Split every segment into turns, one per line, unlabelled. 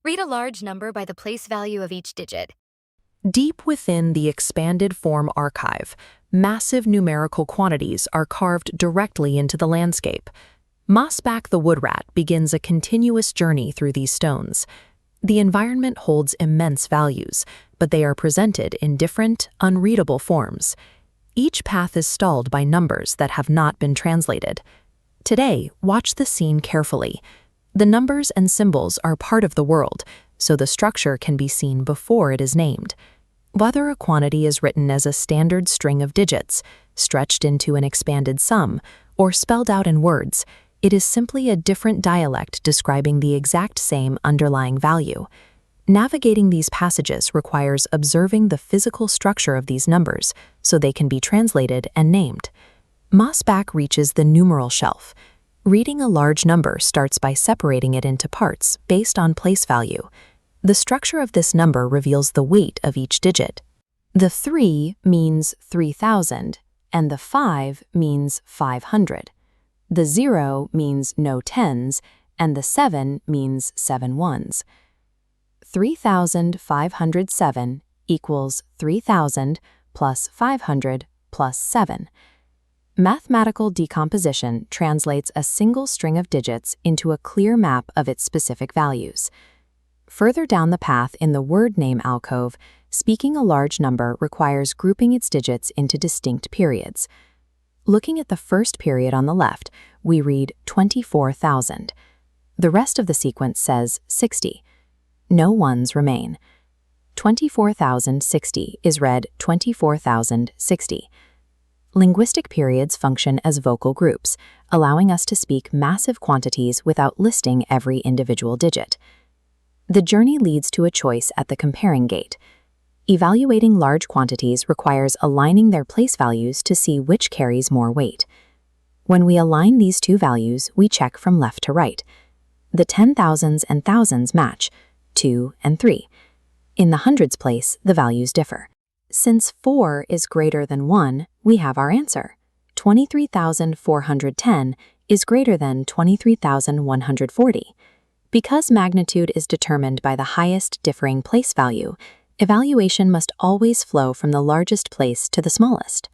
Read a large number by the place value of each digit.
Deep within the expanded form archive, massive numerical quantities are carved directly into the landscape. Mossback the woodrat begins a continuous journey through these stones. The environment holds immense values, but they are presented in different, unreadable forms. Each path is stalled by numbers that have not been translated. Today, watch the scene carefully. The numbers and symbols are part of the world, so the structure can be seen before it is named. Whether a quantity is written as a standard string of digits, stretched into an expanded sum, or spelled out in words, it is simply a different dialect describing the exact same underlying value. Navigating these passages requires observing the physical structure of these numbers so they can be translated and named. Mossback reaches the numeral shelf. Reading a large number starts by separating it into parts based on place value. The structure of this number reveals the weight of each digit. The 3 means 3,000, and the 5 means 500. The 0 means no tens, and the 7 means 7 ones. 3,507 equals 3,000 plus 500 plus 7. Mathematical decomposition translates a single string of digits into a clear map of its specific values. Further down the path in the word name alcove, speaking a large number requires grouping its digits into distinct periods. Looking at the first period on the left, we read 24,000. The rest of the sequence says 60. No ones remain. 24,060 is read 24,060. Linguistic periods function as vocal groups, allowing us to speak massive quantities without listing every individual digit. The journey leads to a choice at the comparing gate. Evaluating large quantities requires aligning their place values to see which carries more weight. When we align these two values, we check from left to right. The 10,000s and thousands match, 2 and 3. In the hundreds place, the values differ. Since 4 is greater than 1, we have our answer. 23,410 is greater than 23,140. Because magnitude is determined by the highest differing place value, evaluation must always flow from the largest place to the smallest.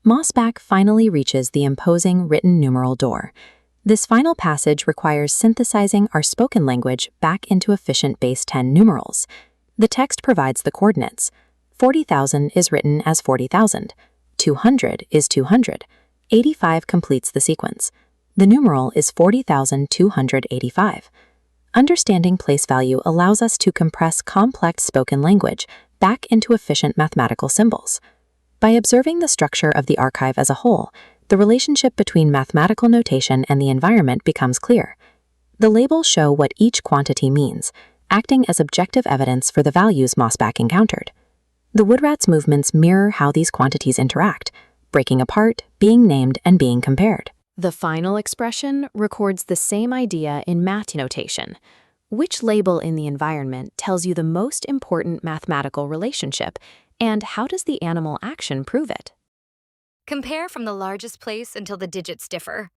Mossback finally reaches the imposing written numeral door. This final passage requires synthesizing our spoken language back into efficient base 10 numerals. The text provides the coordinates. 40,000 is written as 40,000. 200 is 200. 85 completes the sequence. The numeral is 40,285. Understanding place value allows us to compress complex spoken language back into efficient mathematical symbols. By observing the structure of the archive as a whole, the relationship between mathematical notation and the environment becomes clear. The labels show what each quantity means, acting as objective evidence for the values Mossback encountered. The woodrat's movements mirror how these quantities interact, breaking apart, being named, and being compared.
The final expression records the same idea in math notation. Which label in the environment tells you the most important mathematical relationship, and how does the animal action prove it?
Compare from the largest place until the digits differ.